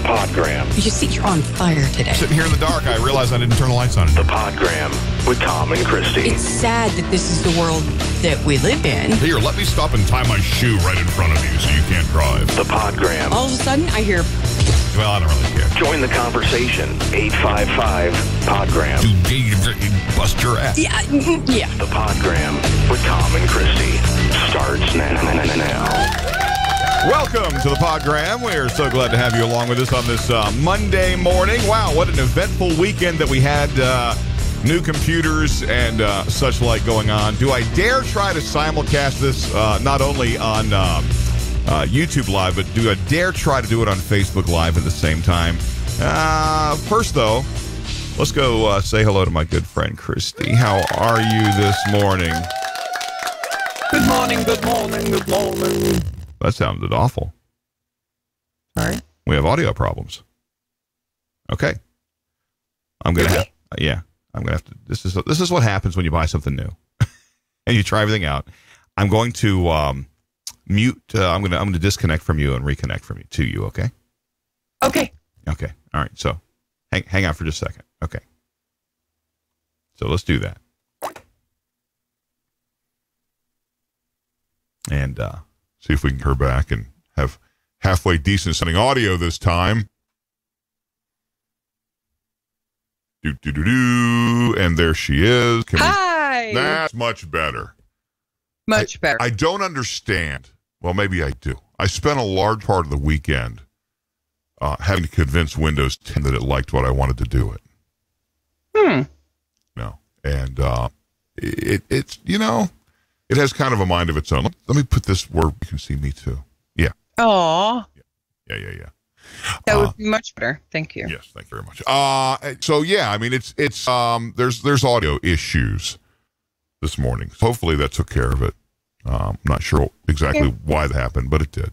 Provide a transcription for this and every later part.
Podgram. You see, you're on fire today. Sitting here in the dark, I realized I didn't turn the lights on. The Podgram with Tom and Christie. It's sad that this is the world that we live in. Here, let me stop and tie my shoe right in front of you so you can't drive. The Podgram. All of a sudden, I hear... Well, I don't really care. Join the conversation. 855-PODGRAM. Bust your ass. Yeah. The Podgram with Tom and Christie starts now. Welcome to the Podgram. We are so glad to have you along with us on this Monday morning. Wow, what an eventful weekend that we had. New computers and such like going on. Do I dare try to simulcast this not only on YouTube Live, but do I dare try to do it on Facebook Live at the same time? First, though, let's go say hello to my good friend, Christie. How are you this morning? Good morning, good morning, good morning. That sounded awful. Sorry? We have audio problems. Okay. I'm going to have, I'm going to have to, this is what happens when you buy something new and you try everything out. I'm going to mute, I'm going to disconnect from you and reconnect from you to you. Okay. Okay. Okay. All right. So hang out for just a second. Okay. So let's do that. And, see if we can get her back and have halfway decent sounding audio this time. And there she is. Hi. That's much better. Much better. I don't understand. Well, maybe I do. I spent a large part of the weekend having to convince Windows 10 that it liked what I wanted to do it. No. And it's, you know, it has kind of a mind of its own. Let me put this where you can see me too. Yeah. Aw. Yeah. That would be much better. Thank you. Yes, thank you very much. So yeah, I mean it's there's audio issues this morning. So hopefully that took care of it. I'm not sure exactly why that happened, but it did.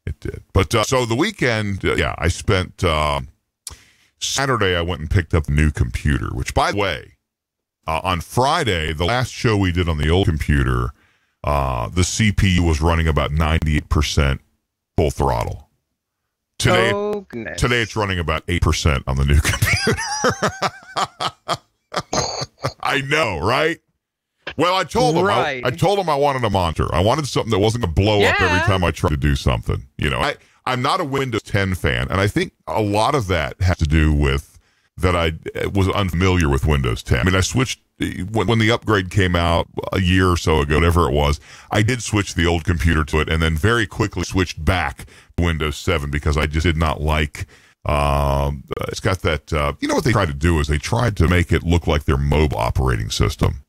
It did. But so the weekend, I spent Saturday. I went and picked up a new computer. Which, by the way, on Friday, the last show we did on the old computer, the CPU was running about 98% full throttle. Today it's running about 8% on the new computer. I know, right? Well, I told him. Right. I told him I wanted a monitor. I wanted something that wasn't going to blow up every time I tried to do something. You know, I'm not a Windows 10 fan, and I think a lot of that has to do with that I was unfamiliar with Windows 10. I mean, I switched when the upgrade came out a year or so ago, whatever it was. I did switch the old computer to it, and then very quickly switched back to Windows 7 because I just did not like. It's got that. You know what they tried to do is they tried to make it look like their mobile operating system.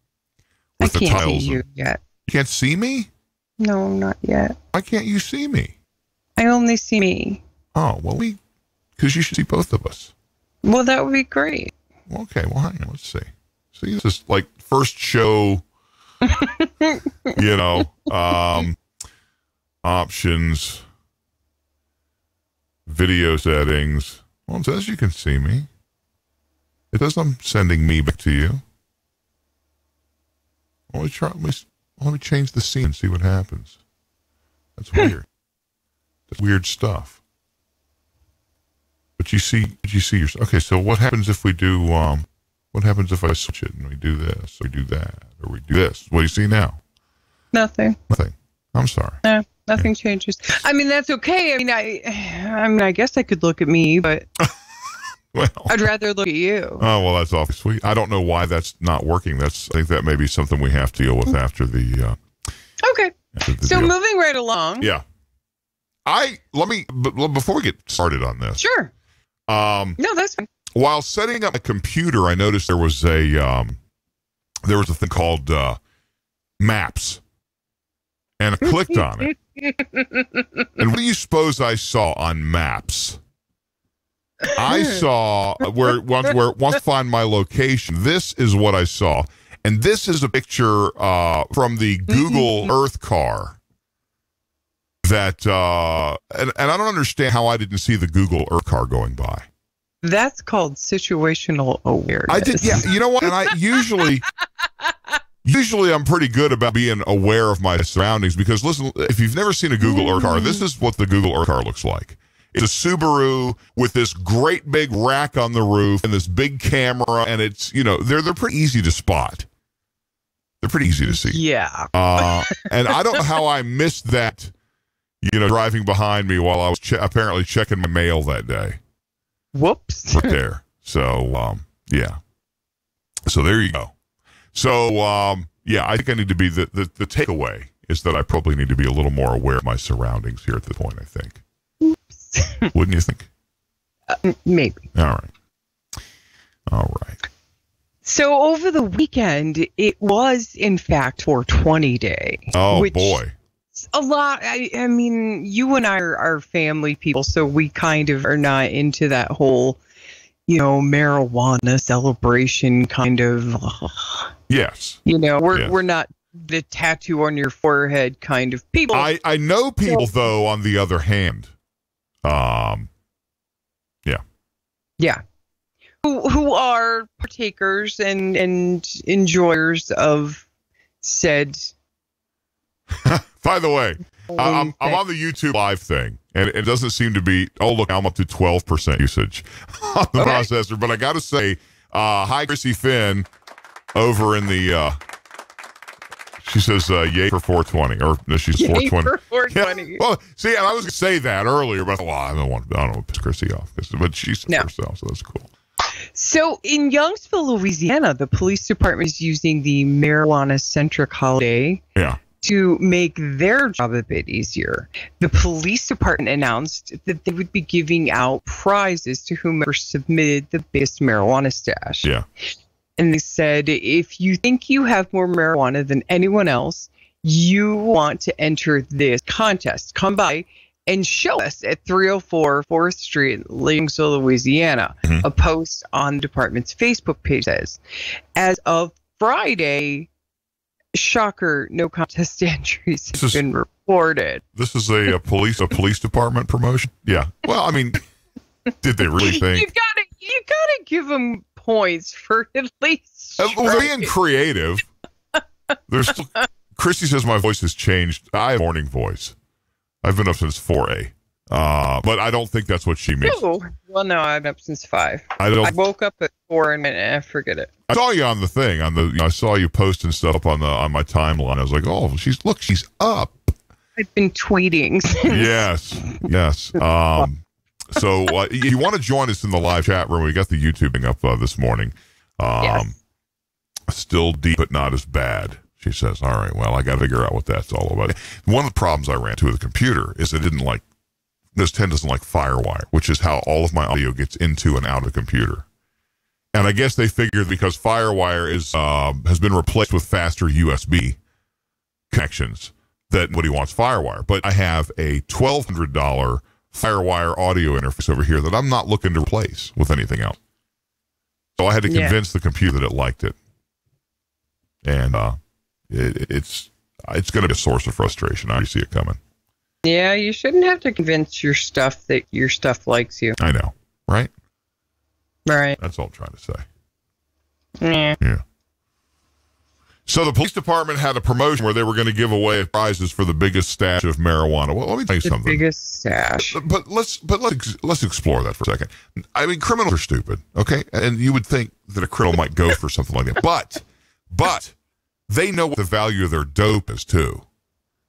With I the can't tiles see you yet. You can't see me? No, not yet. Why can't you see me? I only see me. Oh, well, because you should see both of us. Well, that would be great. Okay, well, hang on, let's see. See, this is like first show, you know, options, video settings. Well, it says you can see me. It says I'm sending me back to you. Let me change the scene and see what happens. That's weird. That's weird stuff. But you see yourself. Okay, so what happens if we do, what happens if I switch it and we do this, or we do that, or we do this? What do you see now? Nothing. Nothing. I'm sorry. No, nothing changes. I mean, that's okay. I mean, I guess I could look at me, but Well, I'd rather look at you. Oh, well, that's awfully sweet. I don't know why that's not working. I think that may be something we have to deal with after the. Okay. So deal. moving right along. Yeah. Before we get started on this. Sure. No, that's fine. While setting up a computer, I noticed there was a thing called Maps, and I clicked on it. And what do you suppose I saw on Maps? I saw where it wants to find my location. This is what I saw, and this is a picture from the Google Earth car. That and I don't understand how I didn't see the Google Earth car going by. That's called situational awareness. I did, yeah. You know what? And I usually I'm pretty good about being aware of my surroundings because listen, if you've never seen a Google Earth car, this is what the Google Earth car looks like. It's a Subaru with this great big rack on the roof and this big camera, and it's, they're pretty easy to spot. They're pretty easy to see. Yeah. And I don't know how I missed that, driving behind me while I was apparently checking my mail that day. Whoops. Right there. So, yeah. So there you go. So, I think I need to be, the takeaway is that I probably need to be a little more aware of my surroundings here at this point, I think. Oops. Wouldn't you think? Maybe. All right. So over the weekend, it was, in fact, 420 Day. Oh, boy. A lot. I mean, you and I are family people, so we kind of are not into that whole, marijuana celebration kind of. Yes. We're not the tattoo on your forehead kind of people. I know people, though, on the other hand. Yeah. Who are partakers and enjoyers of said. By the way, I'm on the YouTube live thing, and it doesn't seem to be. Oh, look, I'm up to 12% usage on the processor. But I got to say, hi, Chrissy Finn, over in the. She says, "Yay for 420," or no, she's 420. For 420. Yeah. Well, see, and I was going to say that earlier, but I don't want to piss Chrissy off, but she said herself, so that's cool. So in Youngsville, Louisiana, the police department is using the marijuana-centric holiday to make their job a bit easier. The police department announced that they would be giving out prizes to whomever submitted the biggest marijuana stash. Yeah. And they said, if you think you have more marijuana than anyone else, you want to enter this contest, come by and show us at 304 4th Street, Youngsville, Louisiana. Mm-hmm. A post on the department's Facebook page says, as of Friday, shocker, no contest entries have been reported. This is a police department promotion? Yeah. Well, I mean, did they really think? You gotta give them points for at least being creative. There's Christy says my voice has changed. I have a morning voice. I've been up since 4 but I don't think that's what she means. Oh, well, no, I've been up since 5. I woke up at 4 and I forget it. I saw you on the thing I saw you posting stuff up on my timeline. I was like, oh, she's up. I've been tweeting. Yes. So if you want to join us in the live chat room, we got the YouTube thing up this morning. Yes. Still deep, but not as bad. She says, all right, well, I got to figure out what that's all about. One of the problems I ran into with the computer is this 10 doesn't like Firewire, which is how all of my audio gets into and out of the computer. And I guess they figured because Firewire has been replaced with faster USB connections that nobody wants Firewire. But I have a $1,200 Firewire audio interface over here that I'm not looking to replace with anything else. So I had to convince the computer that it liked it. And it's going to be a source of frustration. I see it coming. Yeah, you shouldn't have to convince your stuff that your stuff likes you. I know, right? Right. That's all I'm trying to say. Yeah. So the police department had a promotion where they were going to give away prizes for the biggest stash of marijuana. Well, let me tell you something. The biggest stash. But let's explore that for a second. I mean, criminals are stupid, okay? And you would think that a criminal might go for something like that. But they know what the value of their dope is, too.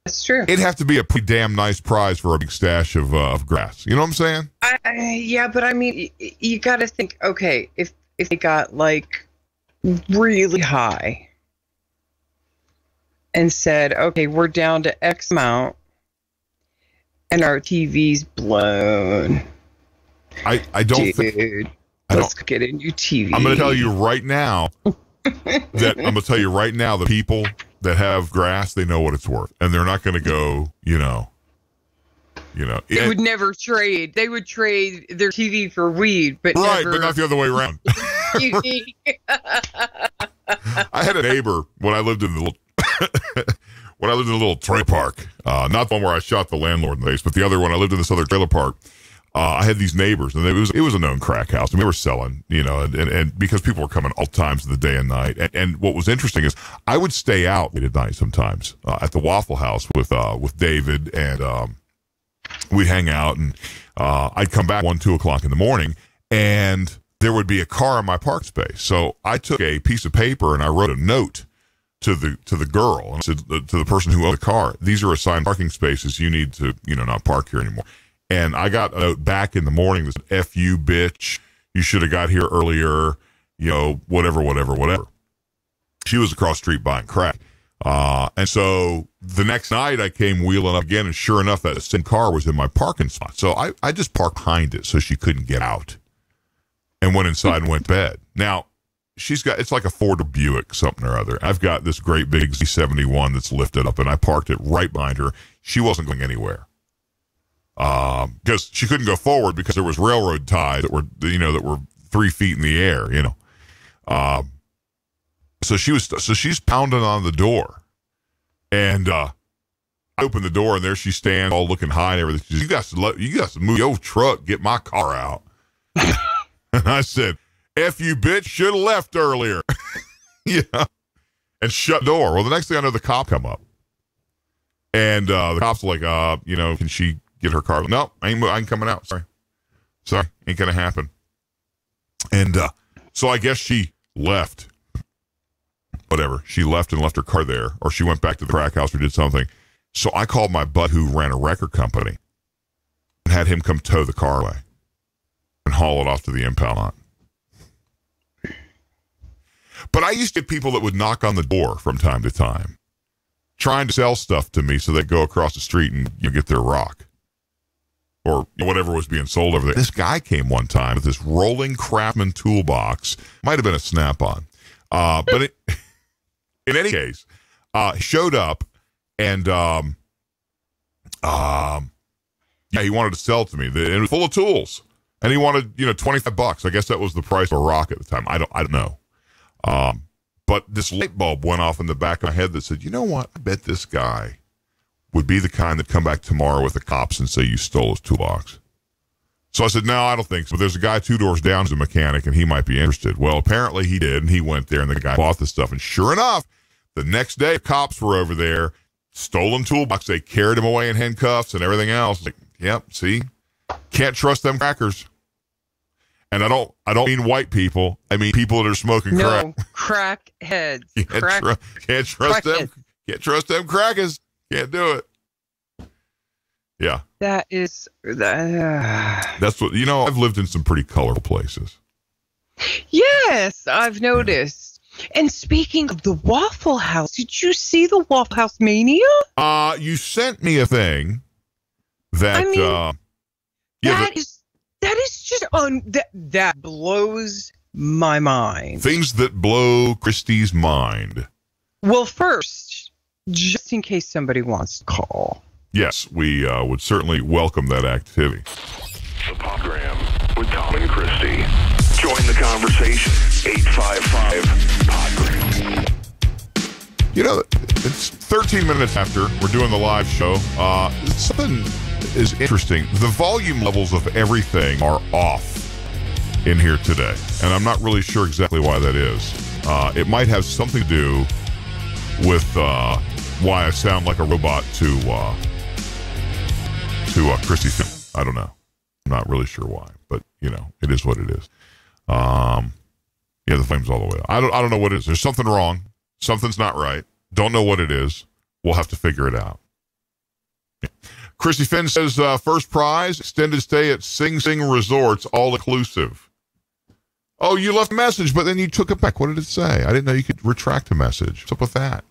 That's true. It'd have to be a pretty damn nice prize for a big stash of grass. You know what I'm saying? Yeah, but I mean, you got to think, okay, if they got, like, really high and said, okay, we're down to X amount and our TV's blown. I don't think... Dude, let's get a new TV. I'm going to tell you right now the people that have grass, they know what it's worth, and they're not going to go, They would never trade. They would trade their TV for weed, but right, never... but not the other way around. I had a neighbor when I lived in the little trailer park, not the one where I shot the landlord in the face, but the other one. I lived in this other trailer park. I had these neighbors, and it was a known crack house, and we were selling, and because people were coming all times of the day and night. And what was interesting is I would stay out late at night sometimes at the Waffle House with David and we'd hang out, and I'd come back 1, 2 o'clock in the morning, and there would be a car in my park space. So I took a piece of paper and I wrote a note to the girl, and I said to the person who owned the car, "These are assigned parking spaces. You need to, not park here anymore." And I got a note back in the morning that said, "F you, bitch. You should have got here earlier. Whatever." She was across the street buying crack. And so the next night I came wheeling up again, and sure enough, that same car was in my parking spot. So I just parked behind it so she couldn't get out, and went inside and went to bed. Now, it's like a Ford Buick, something or other. I've got this great big Z71 that's lifted up, and I parked it right behind her. She wasn't going anywhere. Because she couldn't go forward because there was railroad ties that were 3 feet in the air, So she's pounding on the door, and I open the door, and there she stands, all looking high and everything. She says, you got to move your truck, get my car out. And I said, "F you, bitch, should have left earlier." Yeah, and shut the door. Well, the next thing I know, the cop come up, and the cop's like, can she get her car? No, I ain't coming out. Sorry, ain't gonna happen. And so I guess she left. Whatever. She left and left her car there, or she went back to the crack house or did something. So I called my bud who ran a record company and had him come tow the car away and haul it off to the impound lot. But I used to get people that would knock on the door from time to time, trying to sell stuff to me so they'd go across the street and get their rock or whatever was being sold over there. This guy came one time with this rolling Craftsman toolbox. Might have been a Snap-on. But in any case, showed up and he wanted to sell it to me. It was full of tools, and he wanted $25. I guess that was the price of a rock at the time. I don't know. But this light bulb went off in the back of my head that said, "You know what? I bet this guy would be the kind that come back tomorrow with the cops and say you stole his toolbox." So I said, "No, I don't think so. But there's a guy 2 doors down who's a mechanic, and he might be interested." Well, apparently he did, and he went there, and the guy bought the stuff. And sure enough, the next day, cops were over there, stolen toolbox. They carried him away in handcuffs and everything else. Like, yep, see? Can't trust them crackers. And I don't mean white people. I mean people that are smoking crack. No, crack heads. Can't trust them. Can't trust them crackers. Can't do it. Yeah. That's what, I've lived in some pretty colorful places. Yes, I've noticed. And speaking of the Waffle House, did you see the Waffle House Mania? You sent me a thing that, that is just that blows my mind. Things that blow Christie's mind. Well, first, just in case somebody wants to call. Yes, we would certainly welcome that activity. The Podgram with Tom and Christie. Join the conversation. 855-PODGRAM. It's 13 minutes after we're doing the live show. Something is interesting. The volume levels of everything are off in here today, and I'm not really sure exactly why that is. It might have something to do with why I sound like a robot to Christie. I don't know. I'm not really sure why, but it is what it is. The flame's all the way up. I don't know what it is. There's something wrong. Something's not right. Don't know what it is. We'll have to figure it out. Christie Finn says, first prize, extended stay at Sing Sing Resorts, all inclusive. Oh, you left a message, but then you took it back. What did it say? I didn't know you could retract a message. What's up with that?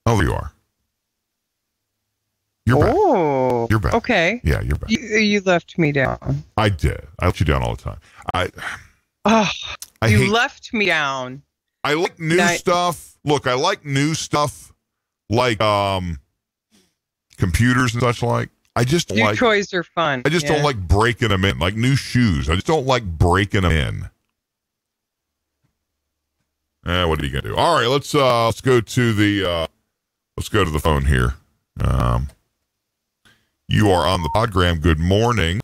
Oh, there you are. You're back. Oh, you're back. Okay. Yeah, you're back. You left me down. I did. I let you down all the time. You left me down. I like new stuff. Look, I like new stuff like computers and such like. I just New toys are fun. I just don't like breaking them in. Like new shoes. I just don't like breaking them in. What are you gonna do? All right, let's go to the phone here. You are on the Podgram. Good morning.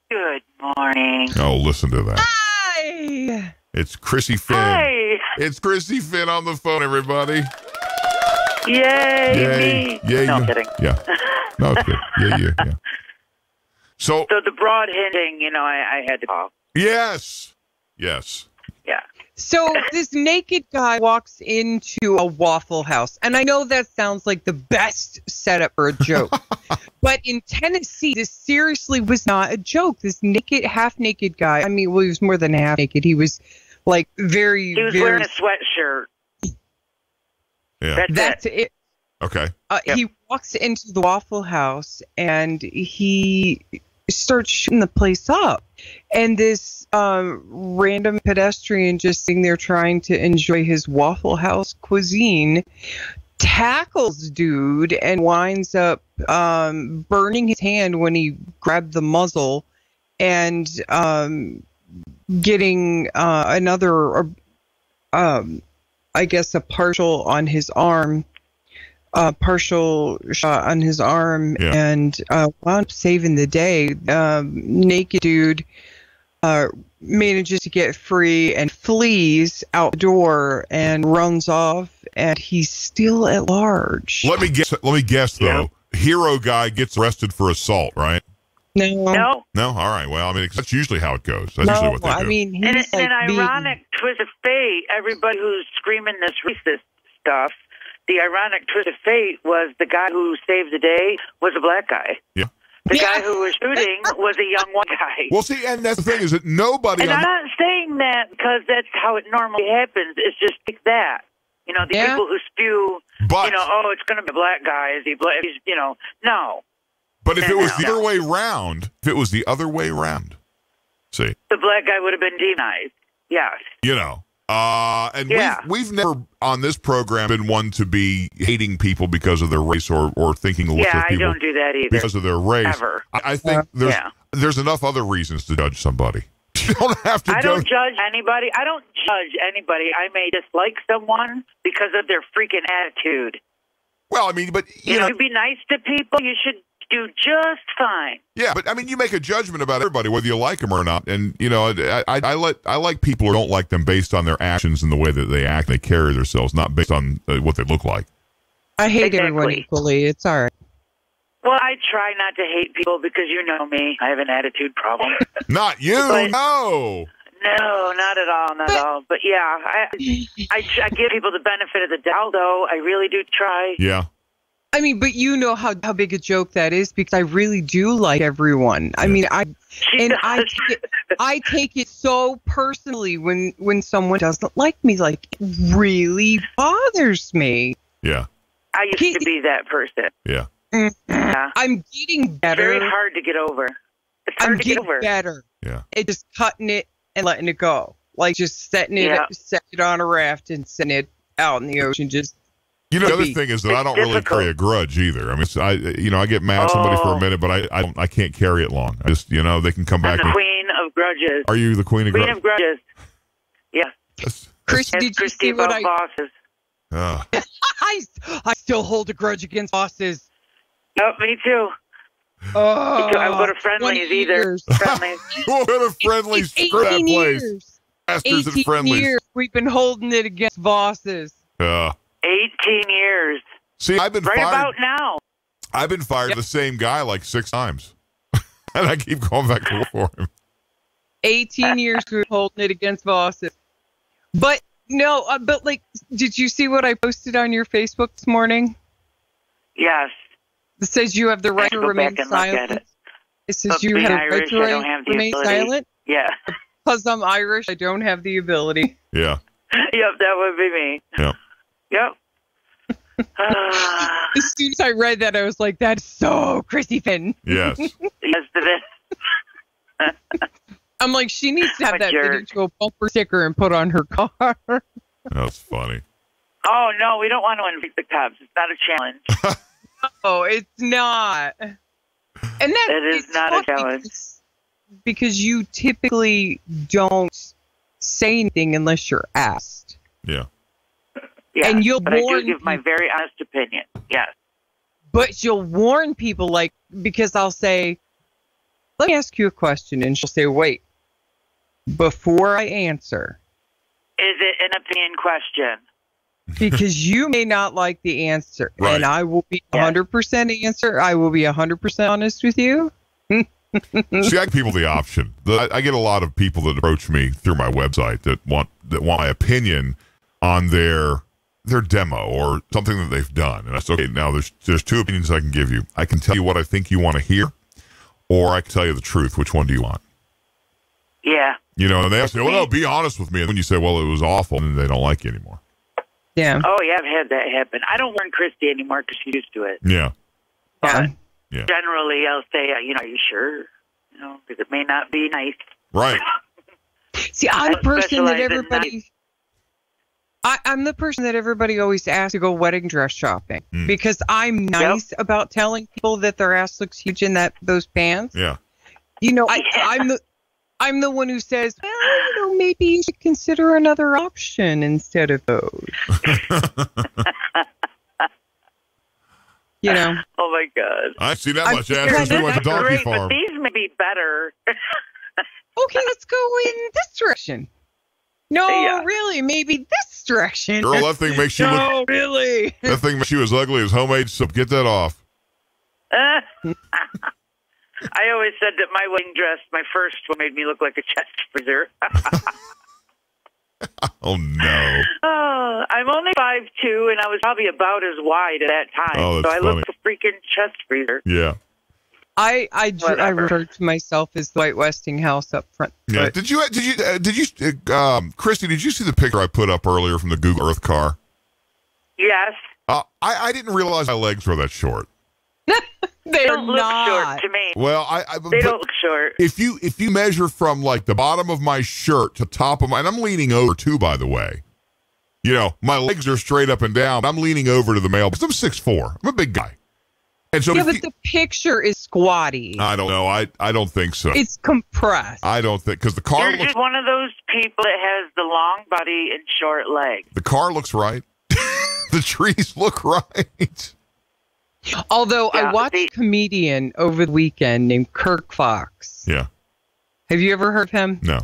Good morning. Oh, listen to that. Hi. It's Christie Finn. Hi. It's Christie Finn on the phone, everybody. Yay, me. Yay. No, I'm kidding. Yeah. No, it's good. Yeah. So the broad hinting, I had to call. Yes. Yeah. So this naked guy walks into a Waffle House, and I know that sounds like the best setup for a joke, but in Tennessee, this seriously was not a joke. This half-naked guy, I mean, well, he was more than half naked. He was like He was wearing a sweatshirt. Yeah. That's it. Okay. Yep. He walks into the Waffle House, and he starts shooting the place up. And this random pedestrian just sitting there trying to enjoy his Waffle House cuisine tackles dude and winds up burning his hand when he grabbed the muzzle and getting another, I guess, a partial on his arm. Partial shot on his arm, and wound up saving the day. Naked dude manages to get free and flees out the door and runs off, and he's still at large. Let me guess though. Hero guy gets arrested for assault, right? No. No. All right. Well, I mean, that's usually how it goes. That's usually what they do. I mean, And he's an ironic twist of fate. Everybody who's screaming this racist stuff. The ironic twist of fate was the guy who saved the day was a black guy. Yeah. The guy who was shooting was a young white guy. Well, see, and that's the thing is that nobody. And I'm not saying that because that's how it normally happens. It's just like that. The people who spew, But- it's going to be a black guy. Is he black? No. But if it was the No. other way round, see, The black guy would have been demonized. Yes. and Yeah. we've never on this program been one to be hating people because of their race or thinking less Yeah, of I people don't do that either. because of their race. Ever. I think there's enough other reasons to judge somebody. You don't have to. I don't judge anybody. I may dislike someone because of their freaking attitude. Well, I mean, but you know, to be nice to people, you should do just fine. yeah, but I mean, you make a judgment about everybody, whether you like them or not. And I like people or don't like them based on their actions and the way that they act, they carry themselves, not based on what they look like. I hate everyone Exactly. equally. It's all right. Well, I try not to hate people because you know me. I have an attitude problem. Not you, But- no. No, not at all, not at all. But yeah, I give people the benefit of the doubt, though. I really do try. Yeah. I mean, but you know how big a joke that is because I really do like everyone. I mean, I take it so personally when someone doesn't like me. Like, it really bothers me. Yeah. I used to be that person. Yeah. Yeah. I'm getting better. Very hard to get over. It's hard I'm to get getting over. better. Yeah. It's just cutting it and letting it go. Like just setting it on a raft and setting it out in the ocean. Just You know, the other thing is that I don't really difficult. carry a grudge either. I mean, I get mad at somebody for a minute, but I can't carry it long. I just, they can come I'm back. the queen of grudges. Are you the queen of Queen grudges? of grudges. Yeah. Christie, As did you Christie see what above bosses. I still hold a grudge against bosses. Oh, me too. Oh, I would go to Friendlies 20 either. years. Friendlies. What a friendly It's screw that 18 place. years. Masters and 18 friendlies. years we've been holding it against bosses. 18 years. See, I've been Right fired. about now. I've been fired to the same guy like 6 times, and I keep going back to work for him. 18 years we've been holding it against bosses. But no, but like, did you see what I posted on your Facebook this morning? Yes. It says you have the right to Go remain back and look at silent. it. It says But you being have the right Irish, to I don't have the remain ability. silent. Yeah. Because I'm Irish, I don't have the ability. Yeah. Yep, that would be me. Yeah. Yep. As soon as I read that, I was like, that's so Chrissy Finn. Yes. Yes, it is. I'm like, she needs to have I'm a that jerk. video to a bumper sticker and put on her car. That's funny. Oh, no, we don't want to invite the cops. It's not a challenge. Oh, it's not. And that It is it's not a tough challenge. because you typically don't say anything unless you're asked. Yeah. Yeah, And you'll but I warn do give my very honest opinion. Yes. But you'll warn people, like, because I'll say, let me ask you a question. And she'll say, wait, before I answer. Is it an opinion question? because you may not like the answer, Right. and I will be 100% answer. I will be 100% honest with you. See, I give people the option. I get a lot of people that approach me through my website that want my opinion on their demo or something that they've done. And I say, okay, now there's two opinions I can give you. I can tell you what I think you want to hear, or I can tell you the truth. Which one do you want? Yeah. You know, and they ask me, well, no, be honest with me. And when you say, well, it was awful, and they don't like you anymore. Yeah. Oh, yeah, I've had that happen. I don't learn Christie anymore because she's used to it. Yeah. Yeah. Yeah. Generally, I'll say, are you sure? You know, because it may not be nice. Right. See, I'm the person that specialize in everybody. I'm the person that everybody always asks to go wedding dress shopping because I'm nice about telling people that their ass looks huge in those pants. Yeah. You know, I'm the one who says, well, you know, maybe you should consider another option instead of those. You know. Oh my God. I see that much ass since we went to Donkey Great, Farm. but these may be better. Okay, let's go in this direction. No, really, maybe this direction. Girl, that thing makes you look. No, really. That thing makes you as ugly as homemade soap. Get that off. I always said that my wedding dress, my first one, made me look like a chest freezer. Oh no. I'm only 5'2", and I was probably about as wide at that time. Oh, that's so I funny. looked a freaking chest freezer. Yeah. I refer to myself as the White Westinghouse up front. Yeah. But Did you Christy, did you see the picture I put up earlier from the Google Earth car? Yes. I didn't realize my legs were that short. They're Don't look not short to me. Well, They don't look short. If you measure from like the bottom of my shirt to top of and I'm leaning over too, by the way. You know, my legs are straight up and down. I'm leaning over to the male because I'm 6'4". I'm a big guy. And so yeah, but the picture is squatty. I don't know. I don't think so. It's compressed. I don't think because the car You're just one of those people that has the long body and short legs. the car looks right. The trees look right. Although Yeah, I watched a comedian over the weekend named Kirk Fox. Yeah. Have you ever heard of him? No.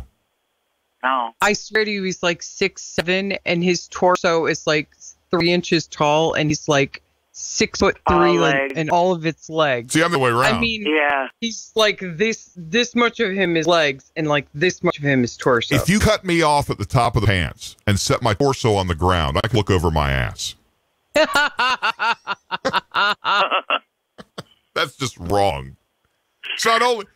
No. I swear to you, he's like 6'7", and his torso is like 3 inches tall, and he's like 6'3", like, and all of its legs. See, I'm the way around. I mean, Yeah. he's like this much of him is legs, and like this much of him is torso. If you cut me off at the top of the pants and set my torso on the ground, I can look over my ass. That's just wrong. So not only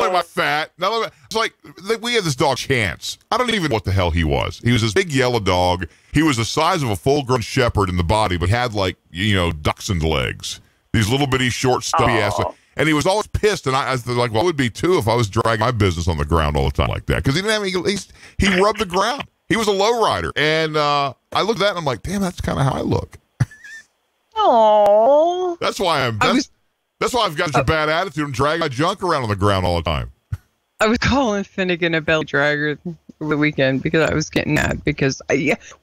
am I fat, it's like we had this dog Chance. I don't even know what the hell he was. He was this big yellow dog. He was the size of a full-grown shepherd in the body, but had like, you know, dachshund legs. These little bitty short stuffy ass. And he was always pissed, and I was like, well, I would be too if I was dragging my business on the ground all the time like that. Because he didn't have any, he rubbed the ground. He was a low rider. And I looked at that and I'm like, damn, that's kind of how I look. Aww. That's why that's why I've got such a bad attitude and drag my junk around on the ground all the time. I was calling Finnegan a belly dragger over the weekend because I was getting mad because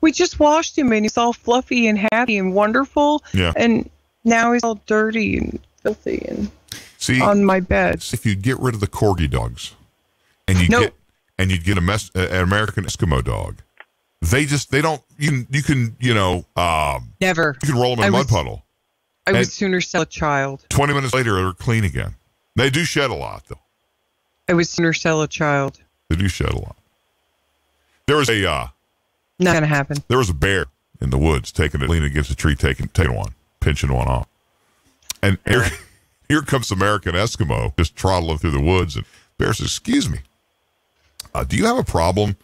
we just washed him and he's all fluffy and happy and wonderful. Yeah. And now he's all dirty and filthy and on my bed. If you get rid of the corgi dogs and you get an American Eskimo dog, they don't you can Never. You can roll them in a mud puddle. I would sooner sell a child. 20 minutes later, they're clean again. They do shed a lot, though. I would sooner sell a child. They do shed a lot. There was not gonna happen. There was a bear in the woods leaning against a tree, taking one, pinching one off. And here comes American Eskimo just trotting through the woods, and bear says, "Excuse me, do you have a problem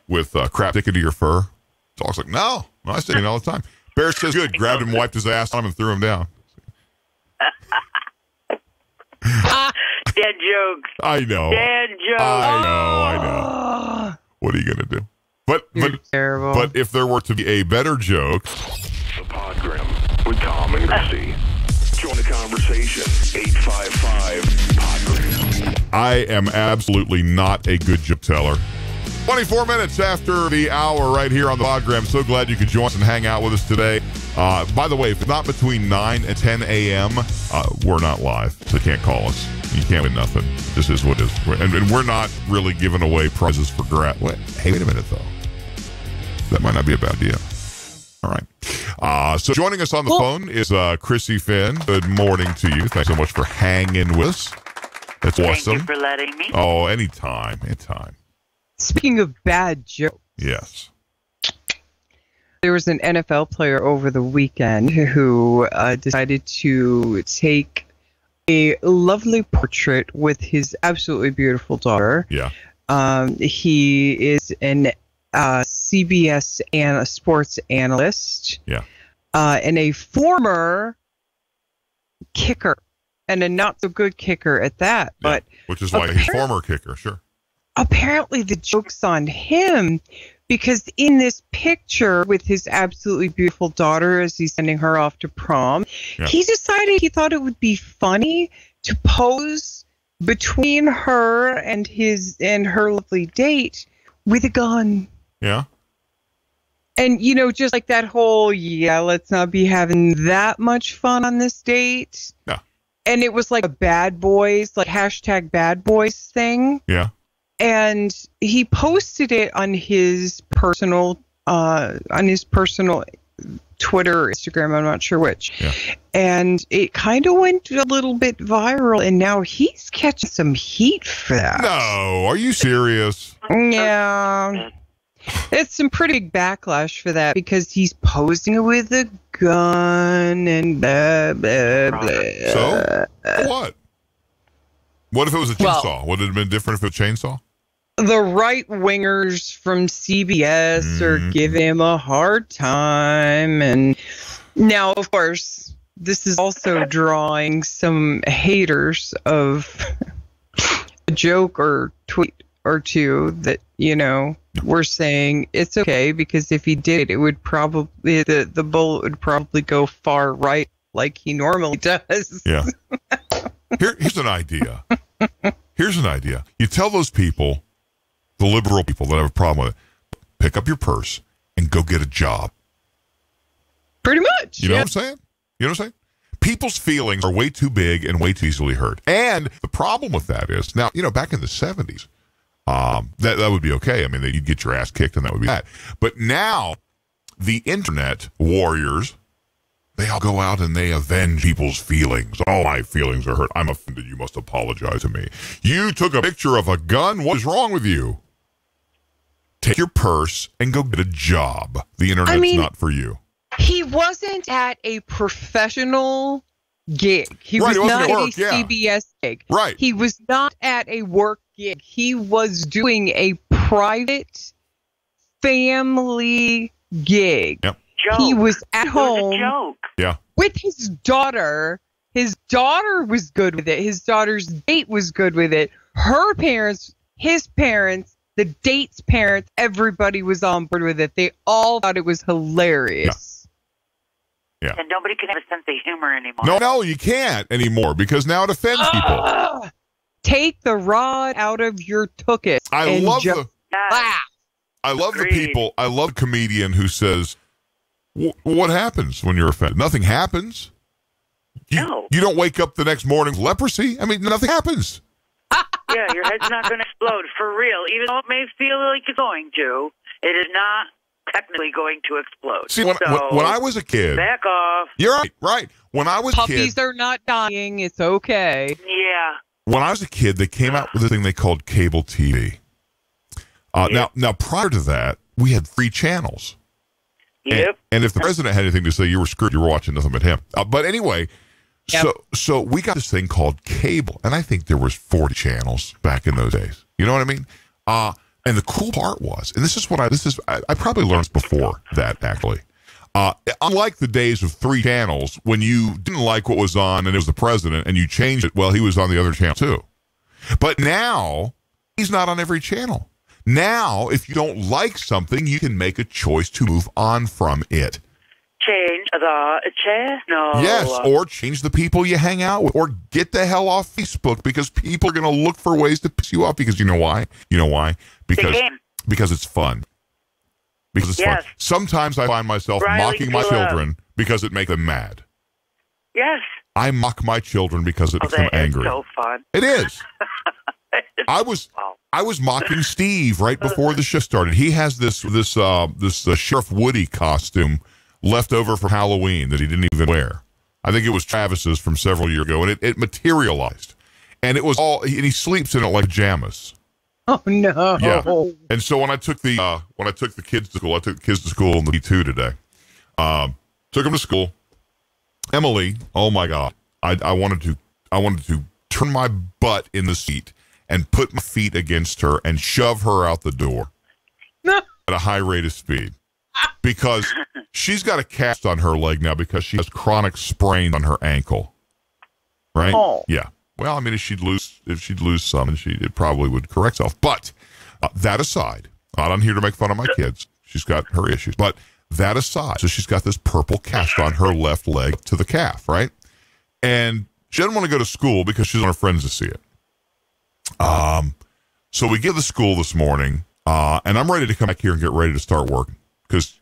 with crap sticking to your fur?" Dog's like, "No, I stick it all the time." Bear says, "Good." Grabbed him, wiped his ass on him, and threw him down. Dead jokes. I know. Dead jokes. I know. What are you gonna do? But terrible. But if there were to be a better joke, The Podgram with Tom and Christie. Join the conversation. 855-PODGRAM. I am absolutely not a good joke teller. 24 minutes after the hour right here on the Podgram. So glad you could join us and hang out with us today. By the way, if it's not between 9 and 10 a.m., we're not live, so you can't call us. You can't win nothing. This is what it is. And we're not really giving away prizes for hey, wait a minute, though. That might not be a bad idea. All right. So joining us on the phone is Christie Finn. Good morning to you. Thanks so much for hanging with us. That's awesome. Thank you for letting me. Oh, anytime. Speaking of bad jokes. Yes. There was an NFL player over the weekend who decided to take a lovely portrait with his absolutely beautiful daughter. Yeah. He is an CBS and a sports analyst. Yeah. And a former kicker, and a not so good kicker at that. Yeah. But Which is why he's former kicker, sure. Apparently the joke's on him, because in this picture with his absolutely beautiful daughter as he's sending her off to prom, he decided he thought it would be funny to pose between her and her lovely date with a gun. Yeah. And, just like that whole, let's not be having that much fun on this date. Yeah. And it was like a bad boys, like hashtag bad boys thing. Yeah. And he posted it on his personal Twitter or Instagram, I'm not sure which. Yeah. And it kind of went a little bit viral, and now he's catching some heat for that. No, are you serious? Yeah. It's some pretty big backlash for that, because he's posing with a gun and blah, blah, blah. So? What? What if it was a chainsaw? Would it have been different if it was a chainsaw? The right-wingers from CBS are giving him a hard time. And now, of course, this is also drawing some haters of a joke or tweet or two that, we're saying it's okay, because if he did, it would probably, the bullet would probably go far right like he normally does. Yeah. Here's an idea. You tell those people, the liberal people that have a problem with it, pick up your purse and go get a job. Pretty much. You know what I'm saying? People's feelings are way too big and way too easily hurt. And the problem with that is, now, back in the 70s, that would be okay. I mean, you'd get your ass kicked and that would be that. But now, the internet warriors, they all go out and they avenge people's feelings. Oh, my feelings are hurt. I'm offended. You must apologize to me. You took a picture of a gun. What is wrong with you? Take your purse and go get a job. The internet's not for you. He wasn't at a professional gig. He was not at a CBS gig. Right. He was not at a work gig. He was doing a private family gig. Yep. Joke. He was at home with his daughter. His daughter was good with it. His daughter's date was good with it. Her parents, his parents, the date's parents, everybody was on board with it. They all thought it was hilarious. Yeah. And nobody can have a sense of humor anymore. No, you can't anymore, because now it offends people. Take the rod out of your tuchus. I love the Agreed. people. I love a comedian who says, what happens when you're offended? Nothing happens. You don't wake up the next morning with leprosy. I mean, nothing happens. Yeah, your head's not going to explode, for real. Even though it may feel like it's going to, it is not technically going to explode. See, when I was a kid... Back off. You're right. When I was a kid... Puppies are not dying. It's okay. Yeah. When I was a kid, they came out with a thing they called cable TV. Now, prior to that, we had 3 channels. Yep. And if the president had anything to say, you were screwed. You were watching nothing but him. But anyway, so we got this thing called cable, and I think there was 40 channels back in those days. You know what I mean? And the cool part was, and I probably learned before that, actually. Unlike the days of 3 channels, when you didn't like what was on and it was the president and you changed it, well, he was on the other channel too. But now, he's not on every channel. Now, if you don't like something, you can make a choice to move on from it. Change the channel. Yes, or change the people you hang out with, or get the hell off Facebook, because people are going to look for ways to piss you off. Because you know why? Because it's fun. Because it's fun. Sometimes I find myself mocking my children because it makes them mad. Yes. I mock my children because it makes them angry. So fun. It is. I was mocking Steve right before the shift started. He has this Sheriff Woody costume left over from Halloween that he didn't even wear. I think it was Travis's from several years ago, and it materialized. And it was all, and he sleeps in it like pajamas. Oh no! Yeah. And so when I took the kids to school, I took the kids to school on the B2 today. Took them to school. Emily, oh my God, I wanted to turn my butt in the seat and put my feet against her and shove her out the door at a high rate of speed, because she's got a cast on her leg now because she has chronic sprain on her ankle. Right? Oh. Yeah. Well, I mean, if she'd lose some, and it probably would correct itself. But that aside, not on here to make fun of my kids. She's got her issues. But that aside, so she's got this purple cast on her left leg to the calf, right? And she doesn't want to go to school because she doesn't want her friends to see it. So we get to school this morning, and I'm ready to come back here and get ready to start working because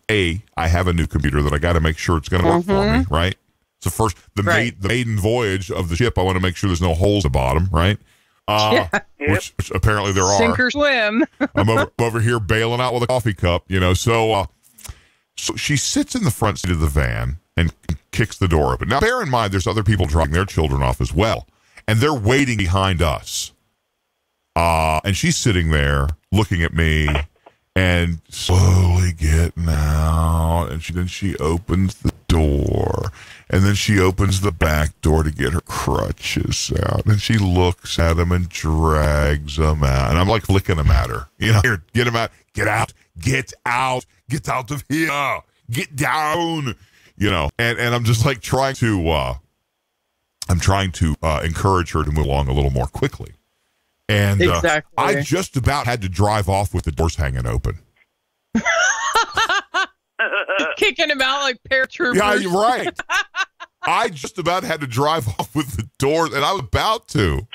I have a new computer that I got to make sure it's going to work for me, right? It's the maiden voyage of the ship. I want to make sure there's no holes at the bottom, right? Which apparently there are. Sink or swim. I'm over here bailing out with a coffee cup, So she sits in the front seat of the van and kicks the door open. Now, bear in mind, there's other people dropping their children off as well, and they're waiting behind us. And she's sitting there looking at me and slowly getting out. And then she opens the door. And then she opens the back door to get her crutches out. And she looks at them and drags them out. And I'm like flicking them at her. Here, get them out. Get out. Get out. Get out of here. Get down. And I'm just like trying to encourage her to move along a little more quickly. And exactly. I just about had to drive off with the doors hanging open. Kicking him out like paratroopers. Yeah, you're right. I just about had to drive off with the doors, and I was about to.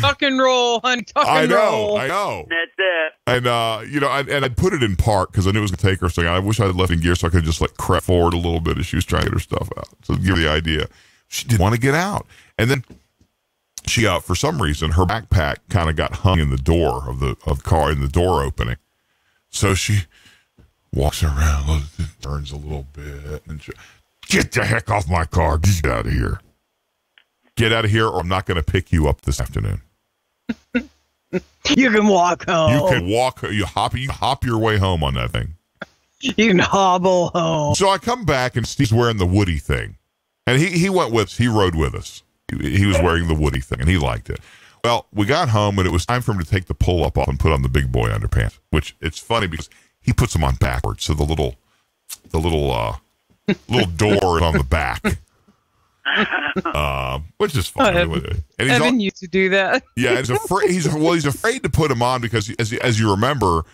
Tuck and roll, honey. Tuck and roll. I know. That's it. And, and I put it in park because I knew it was going to take her. So I wish I had left in gear so I could just creep forward a little bit as she was trying to get her stuff out. So to give you the idea, she didn't want to get out. And then she, for some reason, her backpack kind of got hung in the door of the car in the door opening. So she walks around, turns a little bit, and she, get the heck off my car. Get out of here. Get out of here, or I'm not going to pick you up this afternoon. You can walk home. You can walk. You hop your way home on that thing. You can hobble home. So I come back, and Steve's wearing the Woody thing. And he rode with us. He was wearing the Woody thing, and he liked it. Well, we got home, and it was time for him to take the pull-up off and put on the big boy underpants, which it's funny because he puts them on backwards, so the little door is on the back, which is fun. And Evan used to do that. Yeah, he's afraid to put them on because, as you remember,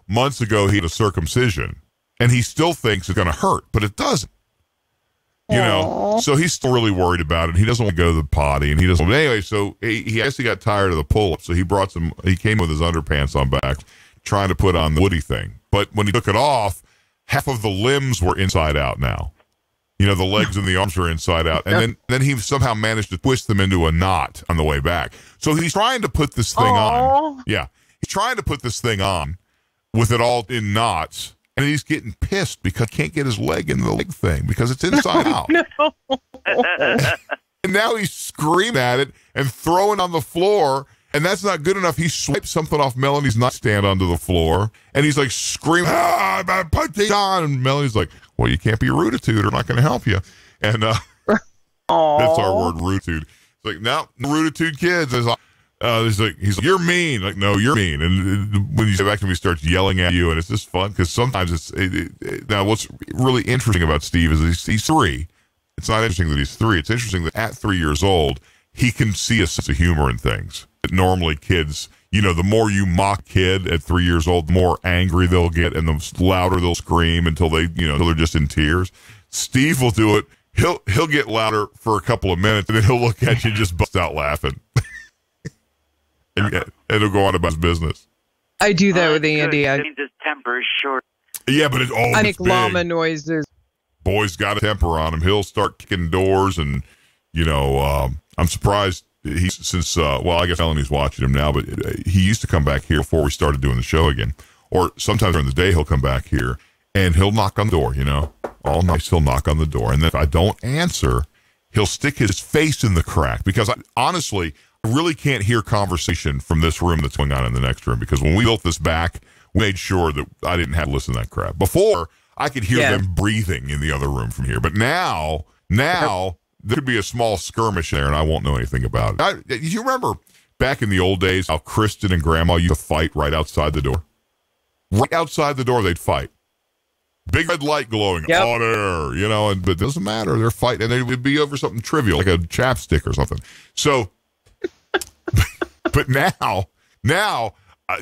months ago he had a circumcision, and he still thinks it's going to hurt, but it doesn't. So he's still really worried about it. He doesn't want to go to the potty, and he doesn't. Anyway, so he actually got tired of the pull-up, so he came with his underpants on back, trying to put on the Woody thing. But when he took it off, half of the limbs were inside out now. The legs and the arms were inside out. And then he somehow managed to twist them into a knot on the way back. So he's trying to put this thing on. Yeah. He's trying to put this thing on with it all in knots. And he's getting pissed because he can't get his leg in the leg thing because it's inside out. No. And now he's screaming at it and throwing on the floor. And that's not good enough. He swipes something off Melanie's nightstand onto the floor. And he's like screaming, put this on. And Melanie's like, well, you can't be a rootitude. We're not going to help you. And that's our word, rootitude. It's like, no, rootitude kids. He's like, you're mean. Like, no, you're mean. And when you say back to him, he starts yelling at you. And it's just fun because sometimes now what's really interesting about Steve is he's 3. It's not interesting that he's 3. It's interesting that at 3 years old, he can see a sense of humor in things. Normally kids, the more you mock kid at 3 years old, the more angry they'll get and the louder they'll scream until until they're just in tears. Steve will do it. He'll get louder for a couple of minutes and then he'll look at you and just bust out laughing. and he'll go on about his business. I do that with Andy. It means his temper is short. Yeah, but I make llama noises. Boy's got a temper on him. He'll start kicking doors and, I'm surprised. I guess Melanie's watching him now, but he used to come back here before we started doing the show again. Or sometimes during the day, he'll come back here and he'll knock on the door, all nice. He'll knock on the door. And then if I don't answer, he'll stick his face in the crack. Because honestly, I really can't hear conversation from this room that's going on in the next room. Because when we built this back, we made sure that I didn't have to listen to that crap. Before, I could hear them breathing in the other room from here. But now there could be a small skirmish there, and I won't know anything about it. You remember back in the old days how Kristen and Grandma used to fight right outside the door? Right outside the door, they'd fight. Big red light glowing on air, but it doesn't matter. They're fighting, and it would be over something trivial, like a chapstick or something. So, but now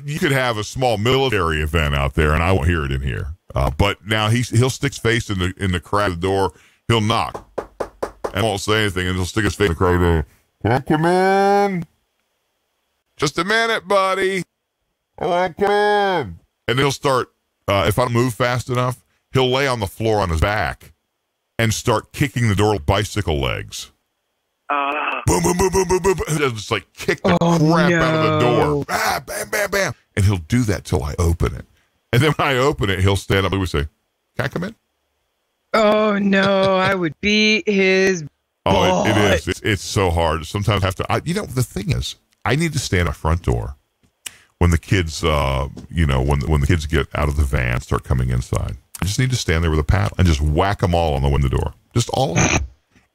you could have a small military event out there, and I won't hear it in here. But now he'll stick his face in the crack of the door. He'll knock and won't say anything, and he'll stick his face in the crack of the door. Can I come in? Just a minute, buddy. All right, come in. And he'll start, if I don't move fast enough, he'll lay on the floor on his back and start kicking the door with bicycle legs. Boom, boom, boom, boom, boom, boom. He'll just like kick the crap out of the door. Ah, bam, bam, bam. And he'll do that till I open it. And then when I open it, he'll stand up and we say, can I come in? Oh, no, I would beat his butt. It is. It's so hard. Sometimes I have to, the thing is, I need to stand at the front door when the kids, when the kids get out of the van, start coming inside. I just need to stand there with a paddle and just whack them all on the window door. Just all of them.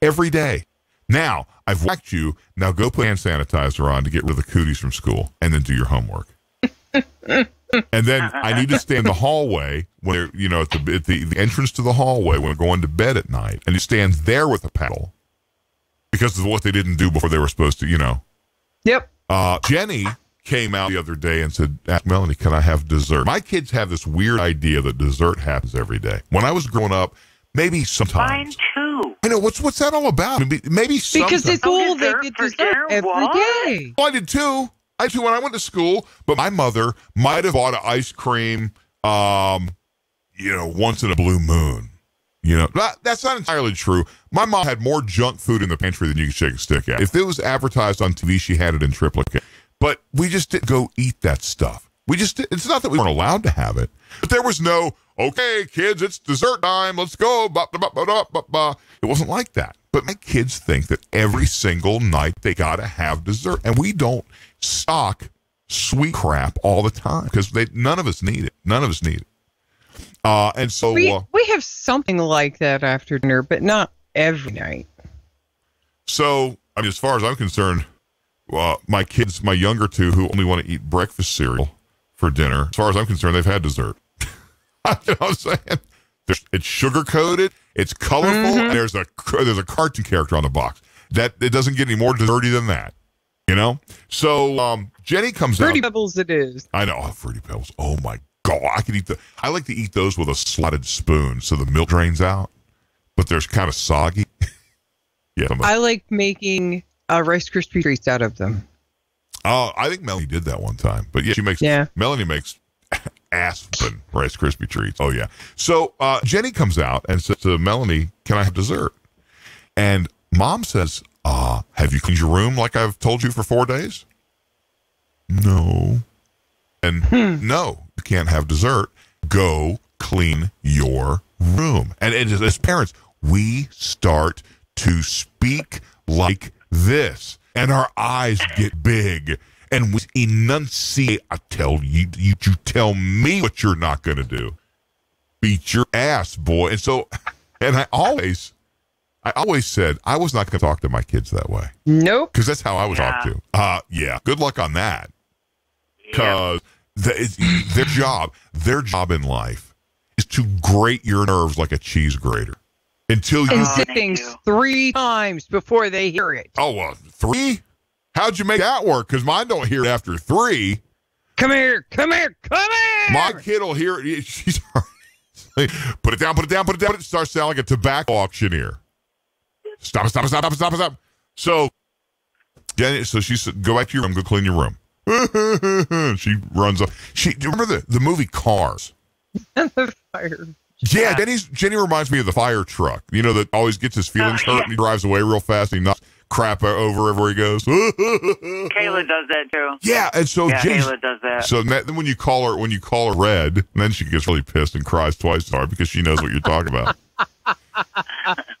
Every day. Now, I've whacked you. Now go put hand sanitizer on to get rid of the cooties from school and then do your homework. And then I need to stand in the hallway when they're, at the entrance to the hallway when they're going to bed at night. And you stand there with a paddle because of what they didn't do before they were supposed to, Yep. Jenny came out the other day and said, ask Melanie, can I have dessert? My kids have this weird idea that dessert happens every day. When I was growing up, maybe sometimes. Mine too. I know, what's that all about? Maybe sometimes. Because it's cool they get dessert every day. Well, I did too. When I went to school, but my mother might have bought an ice cream, once in a blue moon. That's not entirely true. My mom had more junk food in the pantry than you could shake a stick at. If it was advertised on TV, she had it in triplicate. But we just didn't go eat that stuff. It's not that we weren't allowed to have it, but there was no, okay, kids, it's dessert time. Let's go. It wasn't like that. But my kids think that every single night they got to have dessert. And we don't stock sweet crap all the time because none of us need it. None of us need it. And so we have something like that after dinner, but not every night. So, as far as I'm concerned, my kids, my younger two who only want to eat breakfast cereal for dinner, as far as I'm concerned, they've had dessert. You know what I'm saying? It's sugar-coated, it's colorful, and there's a cartoon character on the box. It doesn't get any more desserty than that, So Jenny comes out. Fruity Pebbles it is. I know, Fruity Pebbles. Oh, my God. I like to eat those with a slotted spoon so the milk drains out, but they're kind of soggy. Yeah. I like making Rice Krispie treats out of them. Oh, I think Melanie did that one time. But Melanie makes Aspen Rice Krispie treats. Oh, yeah. So Jenny comes out and says to Melanie, can I have dessert? And Mom says, have you cleaned your room like I've told you for 4 days? No. And no, you can't have dessert. Go clean your room. And as parents, we start to speak like this. And our eyes get big. And we enunciate. I tell you, you tell me what you're not going to do. Beat your ass, boy. And so, and I always said I was not going to talk to my kids that way. Nope. Because that's how I was talked to. Yeah. Good luck on that. Because their job in life is to grate your nerves like a cheese grater. Until you say things 3 times before they hear it. Oh, well, 3? How'd you make that work? Because mine don't hear it after 3. Come here. My kid will hear it. She's put it down. It starts sounding like a tobacco auctioneer. Stop. So she said, go back to your room, go clean your room. She runs up. Do you remember the movie Cars? The fire. Yeah, Jenny reminds me of the fire truck. That always gets his feelings hurt and he drives away real fast and he knocks crap over everywhere he goes. Kayla does that too. Yeah, and so Kayla does that. So then when you call her red, then she gets really pissed and cries twice as hard because she knows what you're talking about.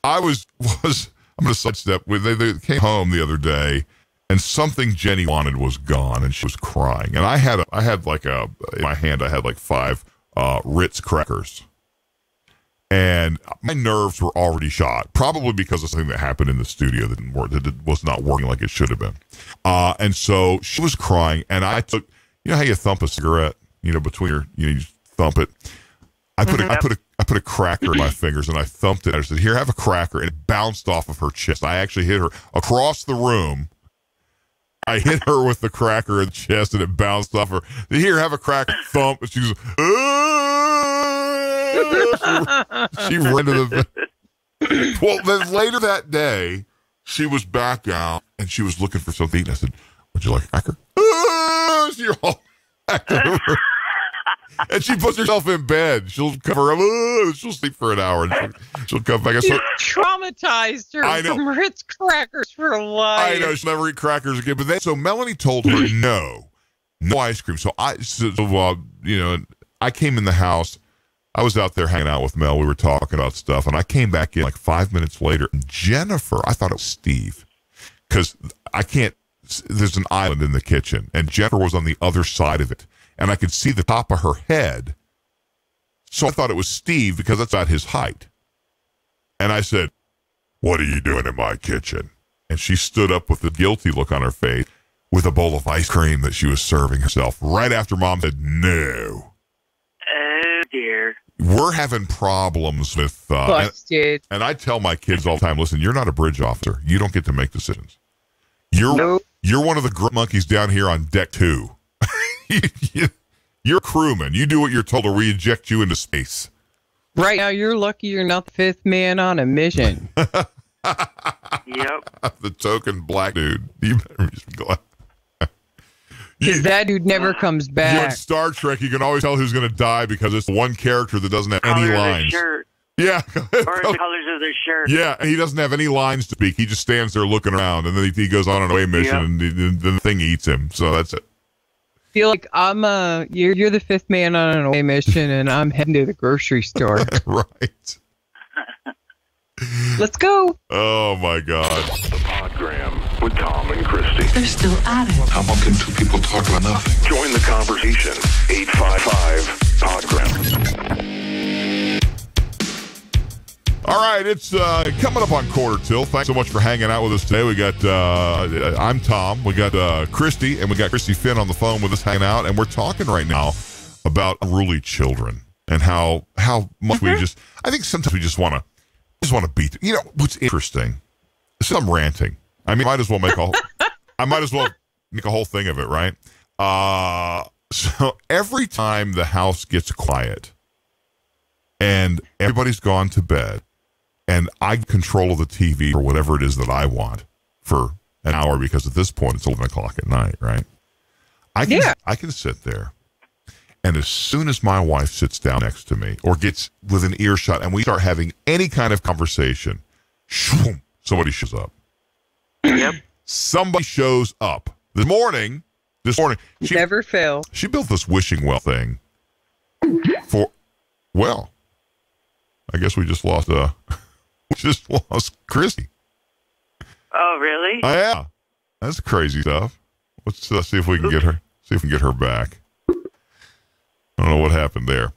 I was I'm going to sidestep. They came home the other day, and something Jenny wanted was gone, and she was crying. And I had in my hand, I had like 5 Ritz crackers. And my nerves were already shot, probably because of something that happened in the studio that didn't work, that was not working like it should have been. And so she was crying, and I took, you know how you thump a cigarette, between your, you just thump it. I put a cracker in my fingers, and I thumped it. I said, "Here, have a cracker," and it bounced off of her chest. I actually hit her across the room. I hit her with the cracker in the chest, and it bounced off her. "Here, have a cracker." Thump, and she was. She ran to the bed. Well, then later that day, she was back out, and she was looking for something to eat. And I said, "Would you like a cracker?" She all back to the room. And she puts herself in bed. She'll cover up. She'll sleep for an hour, and she'll come back. You traumatized her from Ritz crackers for life. I know. She'll never eat crackers again. But so Melanie told her no ice cream. So I came in the house. I was out there hanging out with Mel. We were talking about stuff, and I came back in like 5 minutes later. And Jennifer, I thought it was Steve, because there's an island in the kitchen, and Jennifer was on the other side of it, and I could see the top of her head. So I thought it was Steve because that's about his height. And I said, "What are you doing in my kitchen?" And she stood up with a guilty look on her face with a bowl of ice cream that she was serving herself right after Mom said no. Oh, dear. We're having problems with busted. And I tell my kids all the time, "Listen, you're not a bridge officer. You don't get to make decisions. You're one of the grunt monkeys down here on deck 2. You're a crewman. You do what you're told, or we eject you into space." Right now, you're lucky you're not the 5th man on a mission. Yep. The token black dude. You better be glad. Because that dude never comes back. In Star Trek, you can always tell who's going to die because it's one character that doesn't have any lines. Shirt. Yeah. Or the colors of their shirt. Yeah, and he doesn't have any lines to speak. He just stands there looking around, and then he goes on an away mission, and the thing eats him. So that's it. Feel like you're the 5th man on an away mission, and I'm heading to the grocery store. Right. Let's go. Oh, my God. The Podgram with Tom and Christie. They're still at it. How about can 2 people talk about nothing? Join the conversation. 855-PODGRAM. All right, it's coming up on quarter till. Thanks so much for hanging out with us today. We got, I'm Tom. We got Christie, and we got Christy Finn on the phone with us hanging out, and we're talking right now about unruly children and how much I think sometimes we just want to beat. You know what's interesting? So I'm ranting. I mean, I might as well make a whole thing of it, right? So every time the house gets quiet and everybody's gone to bed, and I control of the TV or whatever it is that I want for an hour, because at this point it's 11 o'clock at night, right? I can sit there, and as soon as my wife sits down next to me or gets within earshot and we start having any kind of conversation, shwoom, somebody shows up. Yep. Somebody shows up. This morning, she Never fail. She built this wishing well thing I guess we just lost Christy. Oh, really? Oh, yeah. That's crazy stuff. Let's see if we can get her. See if we can get her back. I don't know what happened there.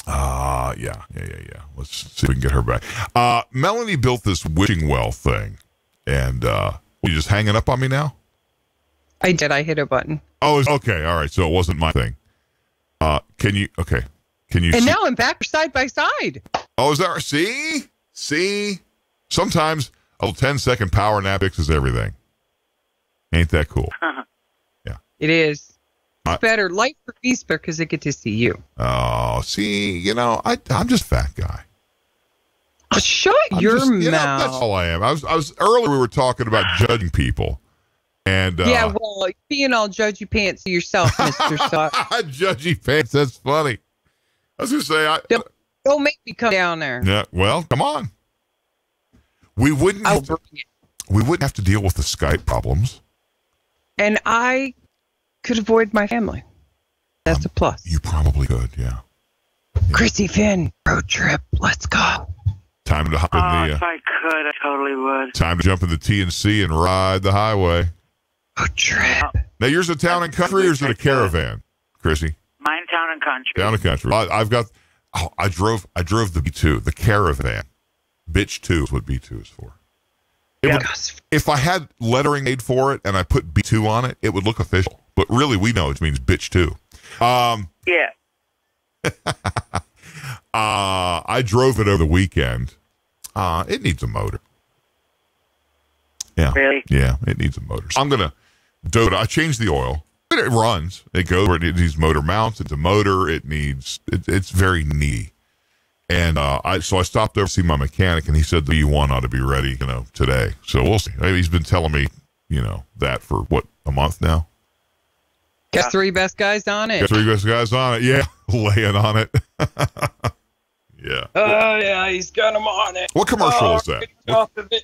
Yeah. Let's see if we can get her back. Melanie built this wishing well thing, and you just hanging up on me now? I did. I hit a button. Oh, okay. All right. So it wasn't my thing. Can you? And now I'm back side by side. Oh, is that? See? Sometimes a little 10-second power nap fixes everything. Ain't that cool? Yeah. It is. It's better. Life for peace because I get to see you. Oh, see, I'm just a fat guy. Shut your mouth. That's all I am. I was earlier. We were talking about judging people, and being all judgy pants yourself, Mr. Sock. Judgy pants. That's funny. I was gonna say, don't make me come down there. Yeah. Well, come on. We wouldn't have to deal with the Skype problems. And I could avoid my family. That's a plus. You probably could, yeah. Chrissy Finn, road trip. Let's go. Time to hop in the. If I could, I totally would. Time to jump in the TNC and ride the highway. Road trip. Now, yours a town and country, or is it a caravan, Chrissy? Mine, town and country. Town and country. I've got. Oh, I drove the B2, the caravan. Bitch 2 is what B2 is for. If I had lettering made for it and I put B2 on it, it would look official. But really, we know it means bitch 2. Yeah. I drove it over the weekend. It needs a motor. Yeah. Really? Yeah, it needs a motor. So I'm going to do it. I changed the oil. It runs. It goes where it needs motor mounts. It's a motor. It's very needy. And so I stopped over to see my mechanic, and he said the B1 ought to be ready, today. So we'll see. He's been telling me, that for, a month now? Got 3 best guys on it. Got 3 best guys on it. Yeah, laying on it. Yeah. Oh, yeah, he's got them on it. What commercial is that? Off of it.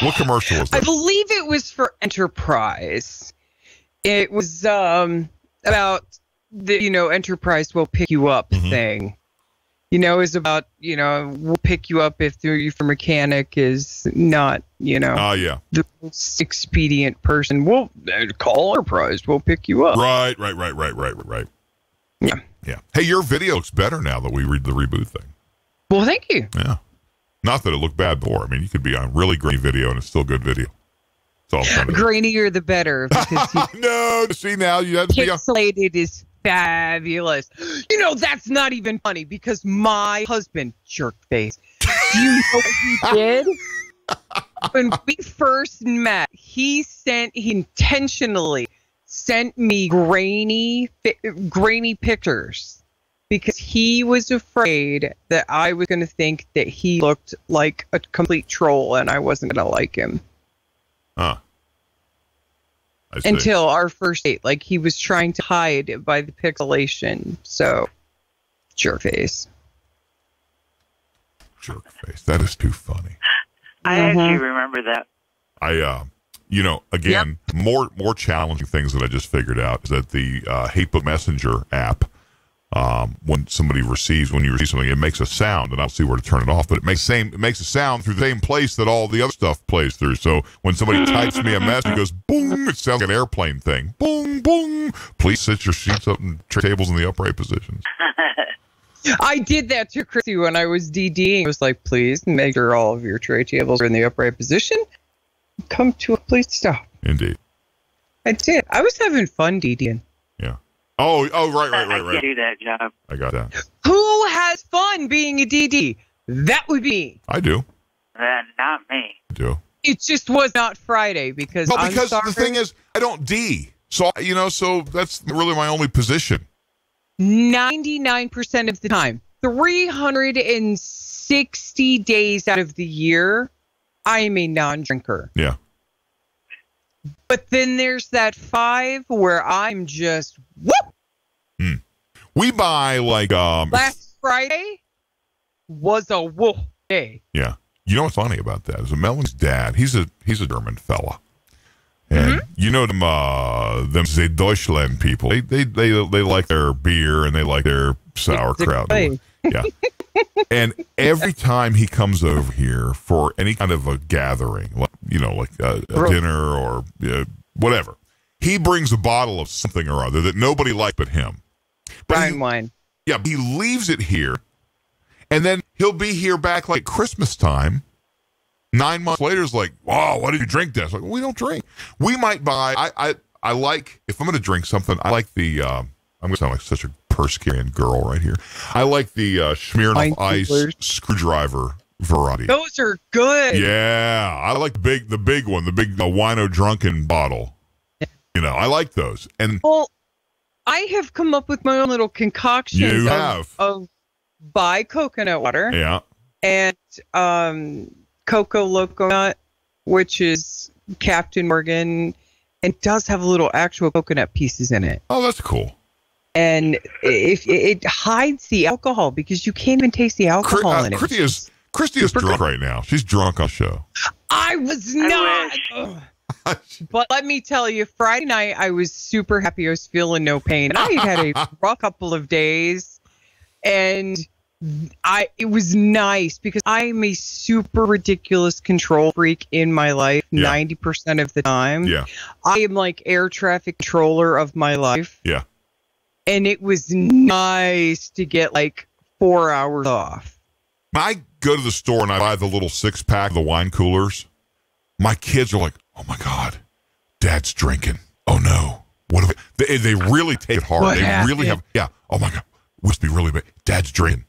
What commercial is that? I believe it was for Enterprise. It was about the, Enterprise will pick you up thing. It's about, we'll pick you up if your mechanic is not, yeah. the most expedient person. We'll call Enterprise. We'll pick you up. Right. Yeah. Yeah. Hey, your video looks better now that we read the reboot thing. Well, thank you. Yeah. Not that it looked bad before. I mean, you could be on really grainy video and it's still good video. It's all kind of grainier the better. Because no, see now you have to be pixelated is fabulous. That's not even funny because my husband, jerk face, do you know what he did? When we first met, he intentionally sent me grainy pictures because he was afraid that I was going to think that he looked like a complete troll and I wasn't going to like him. Huh. Until our first date. Like, he was trying to hide it by the pixelation. So, jerk face. Jerk face. That is too funny. I actually remember that. Again, more challenging things that I just figured out is that the Hatebook Messenger app, when you receive something, it makes a sound, and I don't see where to turn it off, but it makes a sound through the same place that all the other stuff plays through. So when somebody types me a message, it goes boom. It sounds like an airplane thing. Boom, boom. Please sit your seats up and tray tables in the upright positions. I did that to Christie when I was DDing. I was like, please make sure all of your tray tables are in the upright position. Come to a please stop. Indeed. I did. I was having fun DDing. Yeah. Oh, right. I can do that job. I got that. Who has fun being a DD? That would be me. I do. Not me. I do. It just was not Friday because the thing is, I don't D. So, so that's really my only position. 99% of the time, 360 days out of the year, I am a non-drinker. Yeah. But then there's that 5 where I'm just whoop. We buy last Friday was a whoop day. Yeah. You know what's funny about that is that Melvin's dad, he's a German fella. And them Deutschland people, they like their beer and they like their sauerkraut. Yeah. And every time he comes over here for any kind of a gathering, like a dinner or whatever, he brings a bottle of something or other that nobody liked but him. Fine wine. Yeah, he leaves it here, and then he'll be here back like Christmas time. 9 months later, it's like, wow, why did you drink this? Like, we don't drink. We might buy. I like, if I'm going to drink something, I like the. I'm going to sound like such a Perskerian girl right here. I like the Smirnoff Ice screwdriver variety. Those are good. Yeah, I like the big one, the big Wino Drunken bottle. I like those. And I have come up with my own little concoction of buy coconut water. Yeah. And Coco Loco Nut, which is Captain Morgan, and does have little actual coconut pieces in it. Oh, that's cool. And if it hides the alcohol because you can't even taste the alcohol in it. Christie is drunk right now. She's drunk on the show. I was not. But let me tell you, Friday night I was super happy. I was feeling no pain. And I had a rough couple of days. And it was nice because I'm a super ridiculous control freak in my life 90% of the time. Yeah. I am like air traffic controller of my life. Yeah. And it was nice to get like 4 hours off. I go to the store and I buy the little 6-pack of the wine coolers. My kids are like, "Oh my God, Dad's drinking. Oh no. What if they really take it hard. What they happened? really have, oh my God, must be really bad. Dad's drinking.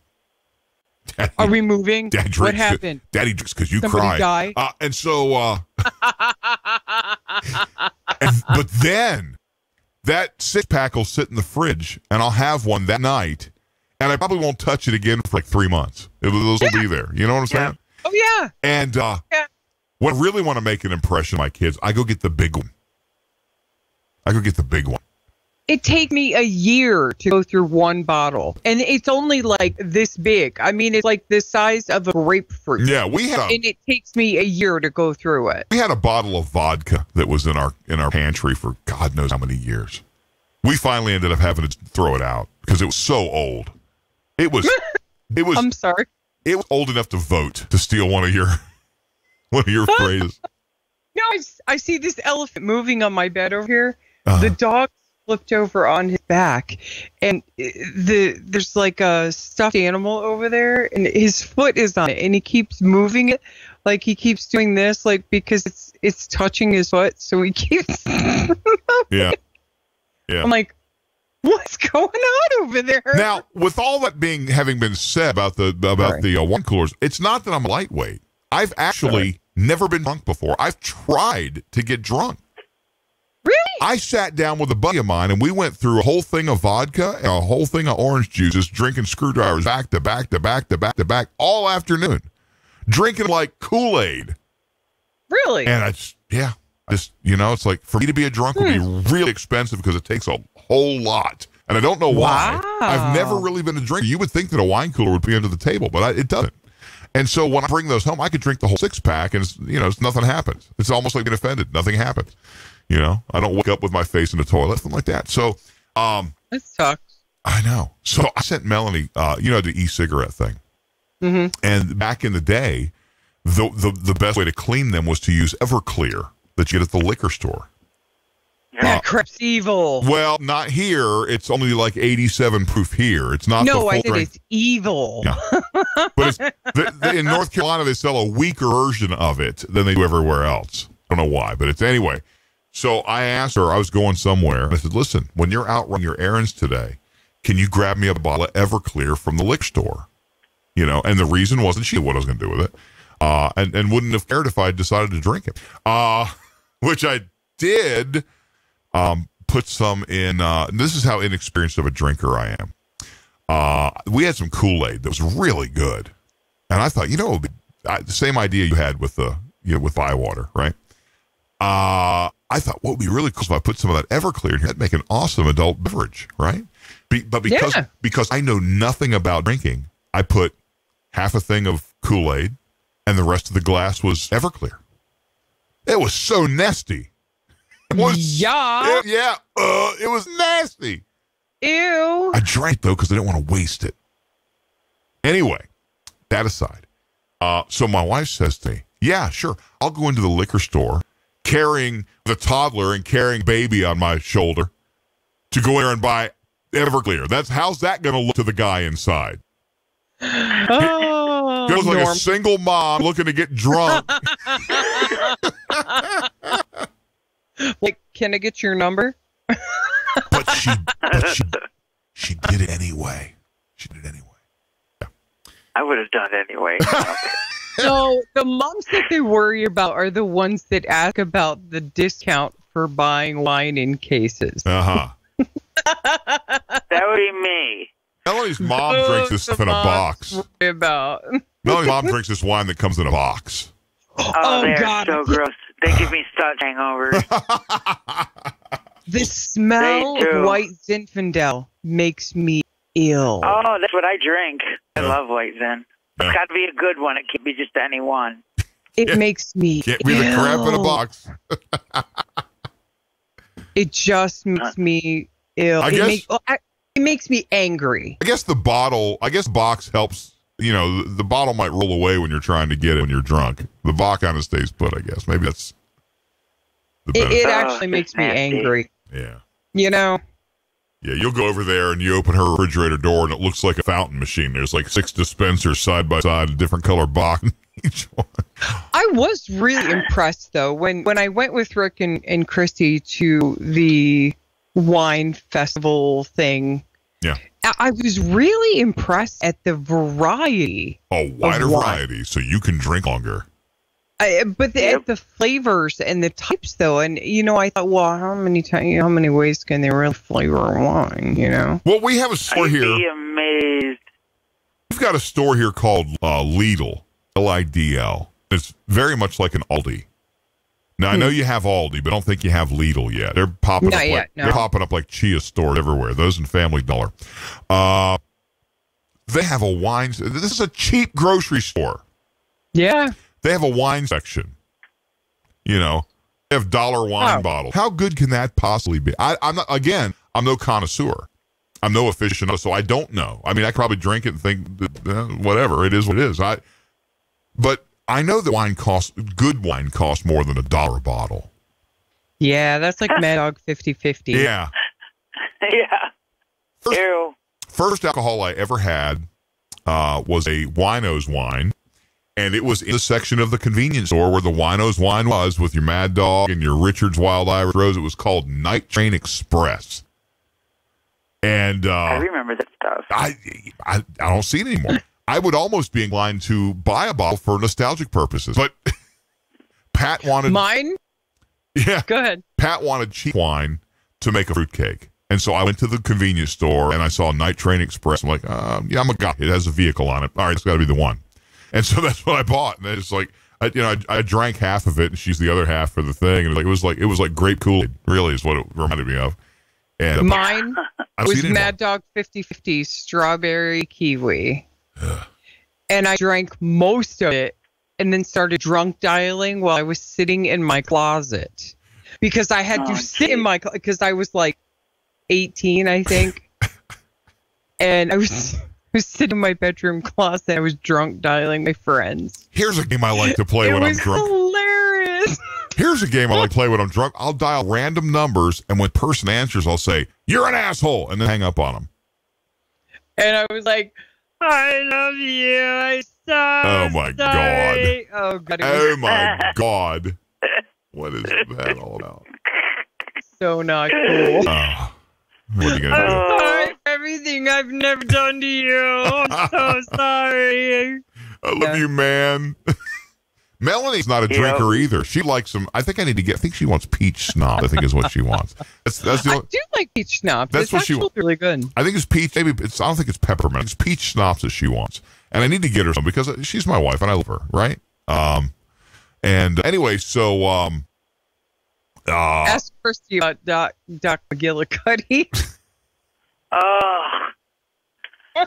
Daddy, Are we moving? Dad drinks. What happened? Daddy drinks because you Somebody cry. die? And so, but then that 6-pack will sit in the fridge and I'll have one that night and I probably won't touch it again for like 3 months. Those will be there. You know what I'm saying? Oh, yeah. And when I really want to make an impression on my kids, I go get the big one. It takes me a year to go through one bottle. And it's only like this big. I mean, it's like the size of a grapefruit. Yeah, and it takes me a year to go through it. We had a bottle of vodka that was in our pantry for God knows how many years. We finally ended up having to throw it out because it was so old. It was I'm sorry. It was old enough to vote, to steal one of your phrases. No, I see this elephant moving on my bed over here. The dog flipped over on his back, and there's like a stuffed animal over there, and his foot is on it, and he keeps moving it, like he keeps doing this, like because it's touching his foot, so he keeps. Yeah. I'm like, what's going on over there? Now, with all that having been said about the wine coolers, it's not that I'm lightweight. I've actually never been drunk before. I've tried to get drunk. Really? I sat down with a buddy of mine, and we went through a whole thing of vodka and a whole thing of orange juices, drinking screwdrivers back to back to back to back to back all afternoon, drinking like Kool-Aid. Really? And it's like for me to be a drunk would be really expensive because it takes a whole lot. And I don't know why. Wow. I've never really been a drinker. You would think that a wine cooler would be under the table, but it doesn't. And so when I bring those home, I could drink the whole 6-pack and nothing happens. It's almost like being offended. Nothing happens. I don't wake up with my face in the toilet, something like that. So, that sucks. I know. So I sent Melanie, the e-cigarette thing. Mm-hmm. And back in the day, the best way to clean them was to use Everclear that you get at the liquor store. That crap's evil. Well, not here. It's only like 87 proof here. It's not. No, I said it's evil. Yeah. But in North Carolina, they sell a weaker version of it than they do everywhere else. I don't know why, but it's anyway. So I asked her, I was going somewhere. I said, listen, when you're out running your errands today, can you grab me a bottle of Everclear from the liquor store? And the reason wasn't she knew what I was going to do with it. And wouldn't have cared if I decided to drink it. Which I did. Put some in. This is how inexperienced of a drinker I am. We had some Kool-Aid that was really good, and I thought, the same idea you had with with Bywater, right? I thought what would be really cool if I put some of that Everclear in here. That'd make an awesome adult beverage, right? But because I know nothing about drinking, I put half a thing of Kool-Aid, and the rest of the glass was Everclear. It was so nasty. It was nasty. Ew. I drank though because I didn't want to waste it. Anyway, that aside, so my wife says to me, "Yeah, sure, I'll go into the liquor store, carrying the toddler and carrying baby on my shoulder, to go in there and buy Everclear. How's that going to look to the guy inside?" Oh, goes like a single mom looking to get drunk. Like, can I get your number? But she did it anyway. She did it anyway. Yeah. I would have done it anyway. So the moms that they worry about are the ones that ask about the discount for buying wine in cases. Uh-huh. That would be me. Melanie's mom drinks this stuff in a box. Melanie's mom drinks this wine that comes in a box. Oh, they're God. So gross. They give me such hangovers. The smell of White Zinfandel makes me ill. Oh, that's what I drink. I love White Zin. It's got to be a good one. It can't be just any one. It makes me Can't be the crap in a box. It just makes me ill. makes me angry. I guess the box helps. You know, the bottle might roll away when you're trying to get it when you're drunk. The box kind of stays put, I guess. Maybe that's the benefit. It actually makes me angry. Yeah. You know? Yeah, you'll go over there and you open her refrigerator door and it looks like a fountain machine. There's like 6 dispensers side by side, a different color box in each one. I was really impressed, though, when I went with Rick and Christie to the wine festival thing. Yeah. I was really impressed at the variety. A wider variety, so you can drink longer. But the flavors and the types, though, and I thought, well, how many ways can they really flavor a wine? Well, we have a store here. I'd be amazed. We've got a store here called Lidl, Lidl. It's very much like an Aldi. Now I know you have Aldi, but I don't think you have Lidl yet. They're popping They're popping up like Chia stores everywhere. Those in Family Dollar. They have a wine. This is a cheap grocery store. Yeah. They have a wine section. They have dollar wine bottles. How good can that possibly be? I'm no connoisseur. I'm no aficionado, so I don't know. I mean, I could probably drink it and think, whatever, it is what it is. But I know that good wine costs more than $1 a bottle. Yeah, that's like Mad Dog 50/50. Yeah. Yeah. First alcohol I ever had was a Winos wine. And it was in the section of the convenience store where the Winos wine was with your Mad Dog and your Richard's Wild Irish Rose. It was called Night Train Express. And I remember that stuff. I don't see it anymore. I would almost be inclined to buy a bottle for nostalgic purposes. But Pat wanted... Mine? Yeah. Go ahead. Pat wanted cheap wine to make a fruitcake. And so I went to the convenience store and I saw Night Train Express. I'm like, yeah, I'm a guy. It has a vehicle on it. All right, it's got to be the one. And so that's what I bought. And it's like, I drank half of it and she's the other half for the thing. And it was like grape Kool-Aid, really, is what it reminded me of. And mine was Mad Dog 50/50 strawberry kiwi. And I drank most of it and then started drunk dialing while I was sitting in my closet. Because I had to sit in my closet because I was like 18, I think. And I was sitting in my bedroom closet. I was drunk dialing my friends. Here's a game I like to play when I'm drunk. It was hilarious. Here's a game I like to play when I'm drunk. I'll dial random numbers, and when person answers, I'll say, "You're an asshole," and then hang up on them. And I was like, "I love you. I'm so Oh, my sorry." God. Oh, God. Oh, my God. What is that all about? So not cool. What are you going to do? I'm sorry for everything I've never done to you. I'm so sorry. I love you, man. Melanie's not a drinker either. She likes some. I think she wants peach schnapps. I think is what she wants. That's the I do like peach schnapps. That's it's what she actually really good. I think it's peach. I don't think it's peppermint. It's peach schnapps that she wants. And I need to get her some because she's my wife and I love her, right? And anyway, so ask Christie about Doc McGillicuddy.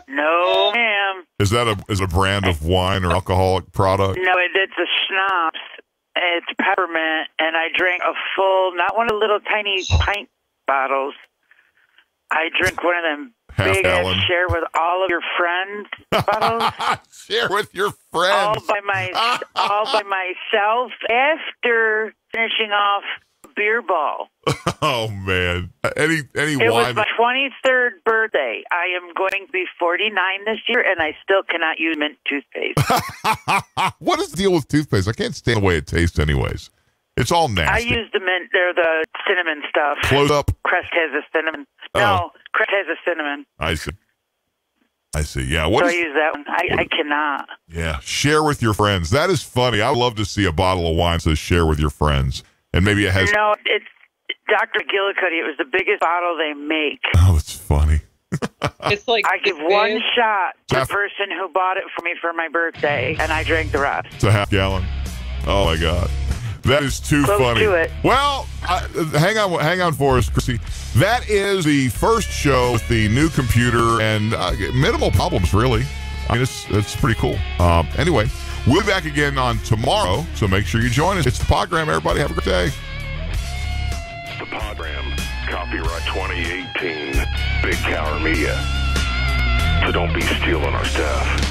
No, ma'am. Is a brand of wine or alcoholic product? No, it's a schnapps. It's peppermint, and I drank a full, not one of the little tiny pint bottles. I drink one of them big ass share with all of your friends bottles. Share with your friends. all by myself after finishing off beer ball. Oh man! Any It wine? was my 23rd birthday. I am going to be 49 this year, and I still cannot use mint toothpaste. What is the deal with toothpaste? I can't stand the way it tastes, anyways. It's all nasty. I use the mint. They're the cinnamon stuff. Close up. Crest has a cinnamon. No, Crest has a cinnamon. I see. Yeah. I use that one. I cannot. Yeah. Share with your friends. That is funny. I would love to see a bottle of wine that says "share with your friends." And maybe it has... No, it's Dr. Gillicuddy. It was the biggest bottle they make. Oh, it's funny. It's like I give one shot to the person who bought it for me for my birthday, and I drank the rest. It's a half gallon. Oh, my God. That is too Close funny. to it. Well, hang on for us, Chrissy. That is the first show with the new computer and minimal problems, really. I mean, it's pretty cool. Anyway, we'll be back again on tomorrow, so make sure you join us. It's the Podgram, everybody. Have a great day. The Podgram, Copyright 2018. Big Tower Media. So don't be stealing our stuff.